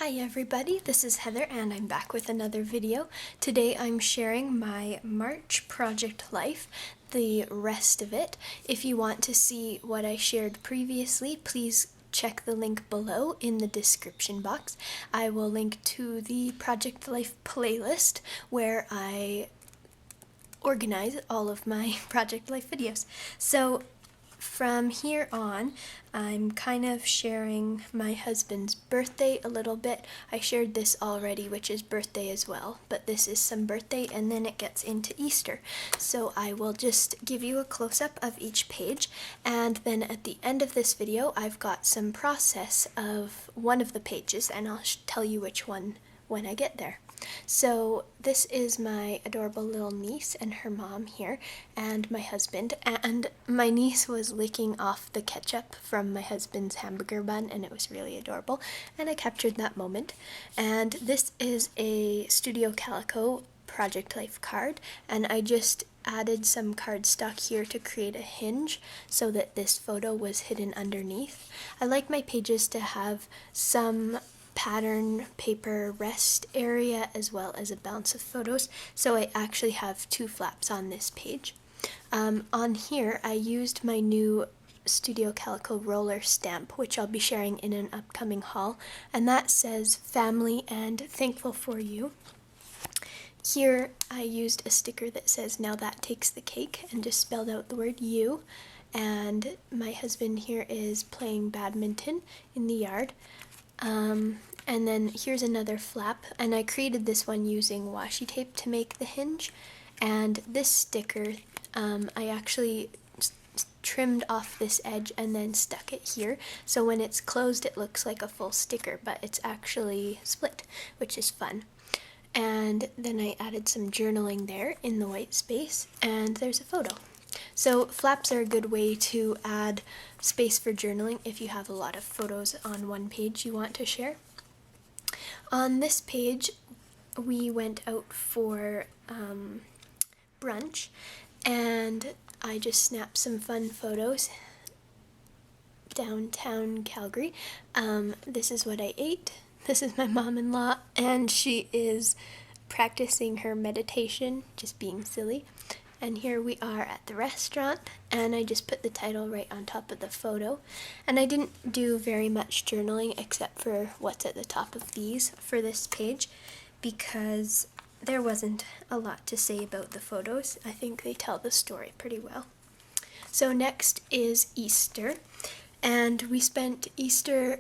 Hi everybody, this is Heather and I'm back with another video. Today I'm sharing my March project life, the rest of it. If you want to see what I shared previously, please check the link below in the description box. I will link to the Project Life playlist where I organize all of my Project Life videos. So from here on, I'm kind of sharing my husband's birthday a little bit. I shared this already, which is birthday as well, but this is some birthday and then it gets into Easter. So I will just give you a close-up of each page, and then at the end of this video, I've got some process of one of the pages, and I'll tell you which one when I get there. So this is my adorable little niece and her mom here, and my husband, and my niece was licking off the ketchup from my husband's hamburger bun, and it was really adorable, and I captured that moment. And this is a Studio Calico Project Life card, and I just added some cardstock here to create a hinge so that this photo was hidden underneath. I like my pages to have some pattern paper rest area as well as a bounce of photos, so I actually have two flaps on this page. On here I used my new Studio Calico roller stamp, which I'll be sharing in an upcoming haul, and that says family and thankful for you. Here I used a sticker that says now that takes the cake and just spelled out the word you, and my husband here is playing badminton in the yard. And then here's another flap, and I created this one using washi tape to make the hinge. And this sticker, I actually trimmed off this edge and then stuck it here, so when it's closed it looks like a full sticker, but it's actually split, which is fun. And then I added some journaling there in the white space, and there's a photo. So flaps are a good way to add space for journaling if you have a lot of photos on one page you want to share. On this page, we went out for brunch, and I just snapped some fun photos downtown Calgary. This is what I ate. This is my mom-in-law, and she is practicing her meditation, just being silly. And here we are at the restaurant, and I just put the title right on top of the photo. And I didn't do very much journaling except for what's at the top of these for this page, because there wasn't a lot to say about the photos. I think they tell the story pretty well. So next is Easter, and we spent Easter,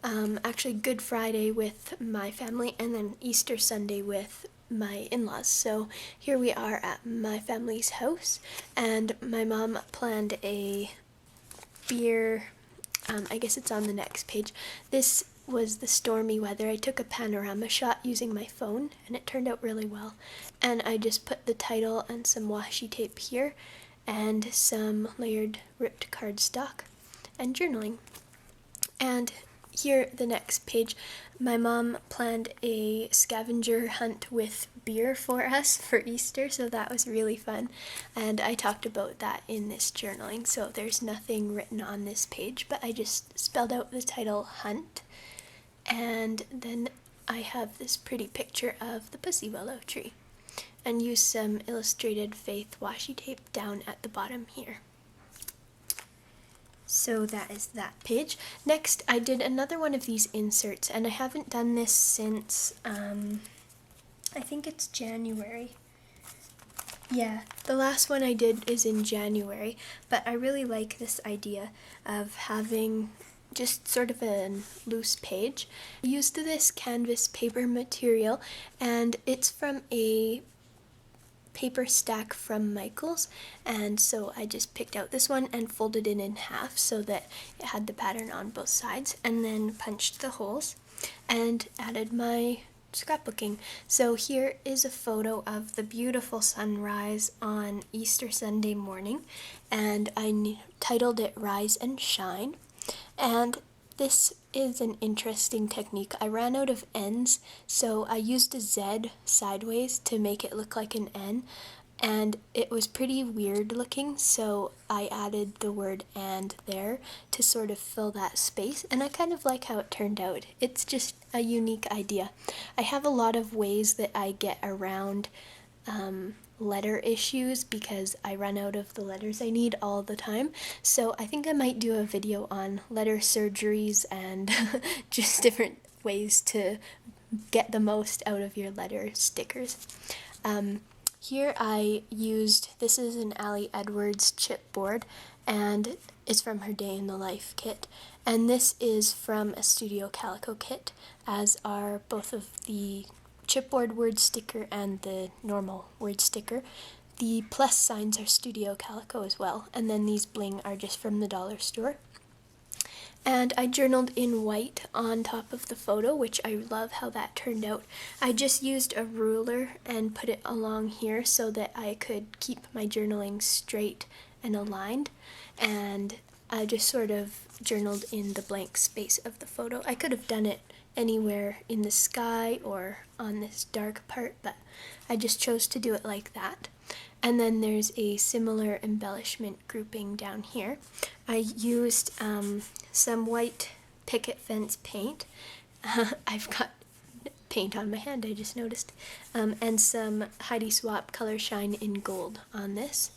actually Good Friday with my family, and then Easter Sunday with my in-laws. So here we are at my family's house, and my mom planned a beer, I guess it's on the next page. This was the stormy weather. I took a panorama shot using my phone, and it turned out really well. And I just put the title and some washi tape here, and some layered ripped cardstock, and journaling. And here, the next page, my mom planned a scavenger hunt with beer for us for Easter, so that was really fun, and I talked about that in this journaling, so there's nothing written on this page, but I just spelled out the title Hunt, and then I have this pretty picture of the pussy willow tree, and used some illustrated faith washi tape down at the bottom here. So that is that page. Next, I did another one of these inserts, and I haven't done this since, I think it's January. Yeah, the last one I did is in January, but I really like this idea of having just sort of a loose page. I used this canvas paper material, and it's from a paper stack from Michael's, and so I just picked out this one and folded it in half so that it had the pattern on both sides, and then punched the holes and added my scrapbooking. So here is a photo of the beautiful sunrise on Easter Sunday morning, and I titled it Rise and Shine. And this is an interesting technique. I ran out of ends, so I used a Z sideways to make it look like an N, and it was pretty weird looking, so I added the word "and" there to sort of fill that space, and I kind of like how it turned out. It's just a unique idea. I have a lot of ways that I get around letter issues because I run out of the letters I need all the time, so I think I might do a video on letter surgeries and just different ways to get the most out of your letter stickers. Here I used, this is an Allie Edwards chipboard, and it's from her Day in the Life kit. And this is from a Studio Calico kit, as are both of the chipboard word sticker and the normal word sticker. The plus signs are Studio Calico as well, and then these bling are just from the dollar store. And I journaled in white on top of the photo, which I love how that turned out. I just used a ruler and put it along here so that I could keep my journaling straight and aligned. And I just sort of journaled in the blank space of the photo. I could have done it anywhere in the sky or on this dark part, but I just chose to do it like that. And then there's a similar embellishment grouping down here. I used some white picket fence paint. I've got paint on my hand, I just noticed. And some Heidi Swapp Color Shine in Gold on this.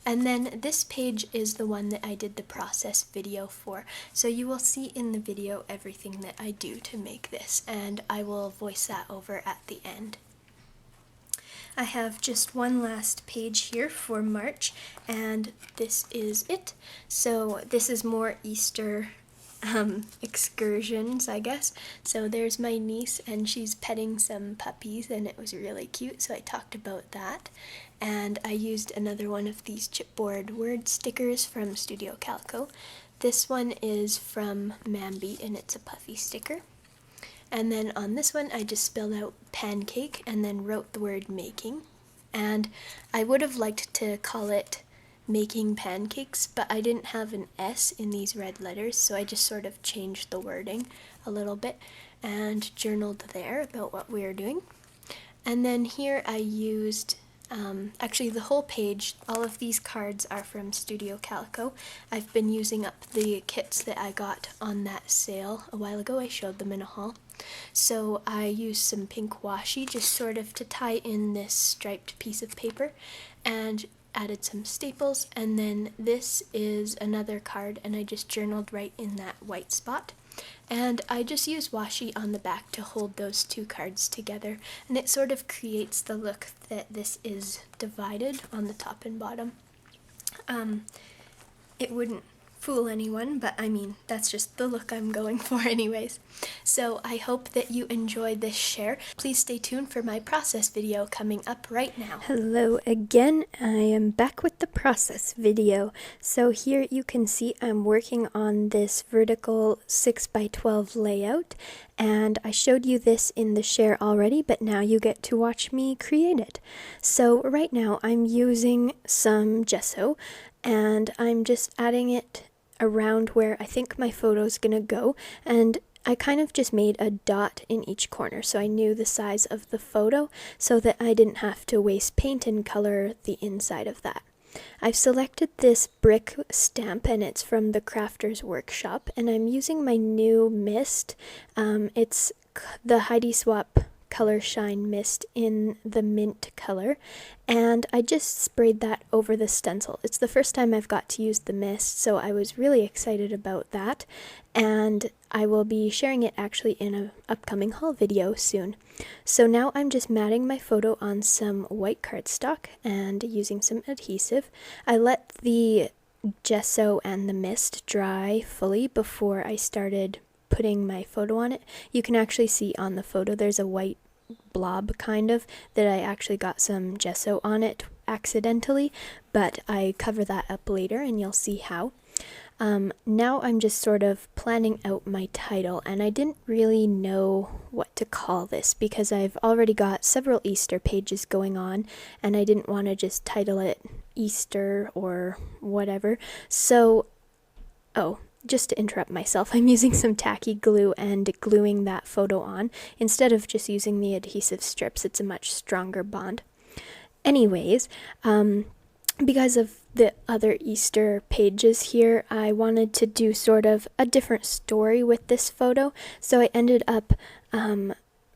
And then this page is the one that I did the process video for. So you will see in the video everything that I do to make this, and I will voice that over at the end. I have just one last page here for March, and this is it. So this is more Easter excursions, I guess. So there's my niece, and she's petting some puppies, and it was really cute, so I talked about that. And I used another one of these chipboard word stickers from Studio Calico. This one is from Mambi, and it's a puffy sticker. And then on this one, I just spelled out pancake and then wrote the word making. And I would have liked to call it making pancakes, but I didn't have an S in these red letters, so I just sort of changed the wording a little bit and journaled there about what we were doing. And then here I used, actually the whole page, all of these cards are from Studio Calico. I've been using up the kits that I got on that sale a while ago. I showed them in a haul. So I used some pink washi just sort of to tie in this striped piece of paper, and added some staples. And then this is another card, and I just journaled right in that white spot. And I just use washi on the back to hold those two cards together, and it sort of creates the look that this is divided on the top and bottom. It wouldn't fool anyone, but I mean, that's just the look I'm going for anyways. So I hope that you enjoyed this share. Please stay tuned for my process video coming up right now. Hello again, I am back with the process video. So here you can see I'm working on this vertical 6x12 layout, and I showed you this in the share already, but now you get to watch me create it. So right now I'm using some gesso, and I'm just adding it around where I think my photo's gonna go, and I kind of just made a dot in each corner so I knew the size of the photo so that I didn't have to waste paint and color the inside of that. I've selected this brick stamp, and it's from the Crafter's Workshop, and I'm using my new mist. It's the Heidi Swapp Color Shine Mist in the mint color, and I just sprayed that over the stencil. It's the first time I've got to use the mist, so I was really excited about that, and I will be sharing it actually in an upcoming haul video soon. So now I'm just matting my photo on some white cardstock and using some adhesive. I let the gesso and the mist dry fully before I started putting my photo on it. You can actually see on the photo there's a white blob kind of that I actually got some gesso on it accidentally, but I cover that up later and you'll see how. Now I'm just sort of planning out my title, and I didn't really know what to call this because I've already got several Easter pages going on, and I didn't want to just title it Easter or whatever. So, just to interrupt myself, I'm using some tacky glue and gluing that photo on instead of just using the adhesive strips. It's a much stronger bond. Anyways, because of the other Easter pages here, I wanted to do sort of a different story with this photo, so I ended up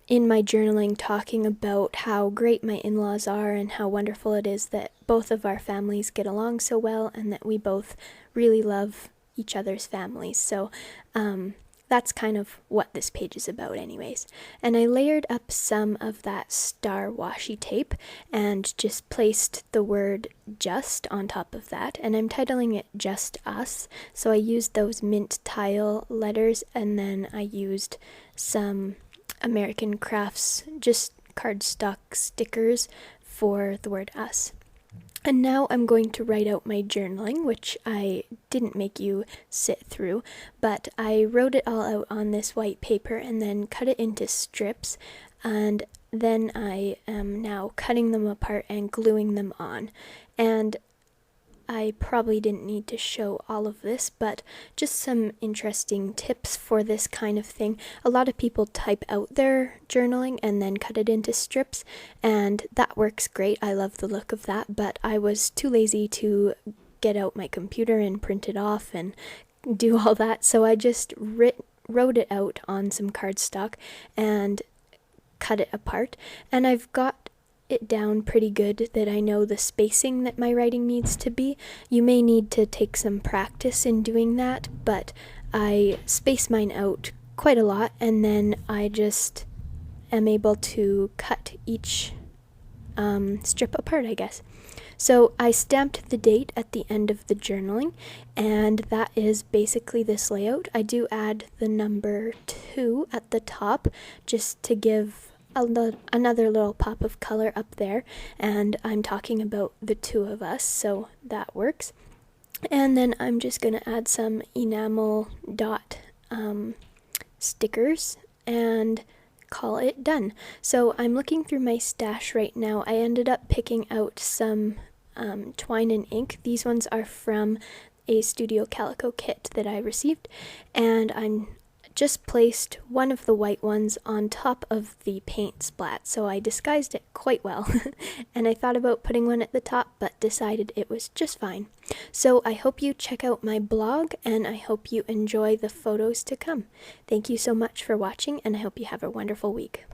in my journaling talking about how great my in-laws are and how wonderful it is that both of our families get along so well and that we both really love each other's families. So that's kind of what this page is about anyways. And I layered up some of that star washi tape and just placed the word just on top of that, and I'm titling it Just Us. So I used those mint tile letters, and then I used some American Crafts just cardstock stickers for the word us. And now I'm going to write out my journaling, which I didn't make you sit through, but I wrote it all out on this white paper and then cut it into strips, and then I am now cutting them apart and gluing them on. And I probably didn't need to show all of this, but just some interesting tips for this kind of thing. A lot of people type out their journaling and then cut it into strips, and that works great. I love the look of that, but I was too lazy to get out my computer and print it off and do all that, so I just wrote it out on some cardstock and cut it apart, and I've got it down pretty good that I know the spacing that my writing needs to be. You may need to take some practice in doing that, but I space mine out quite a lot, and then I just am able to cut each strip apart, I guess. So I stamped the date at the end of the journaling, and that is basically this layout. I do add the number 2 at the top just to give another little pop of color up there, and I'm talking about the two of us, so that works. And then I'm just going to add some enamel dot stickers and call it done. So I'm looking through my stash right now. I ended up picking out some twine and ink. These ones are from a Studio Calico kit that I received, and I'm just placed one of the white ones on top of the paint splat, so I disguised it quite well. And I thought about putting one at the top, but decided it was just fine. So I hope you check out my blog, and I hope you enjoy the photos to come. Thank you so much for watching, and I hope you have a wonderful week.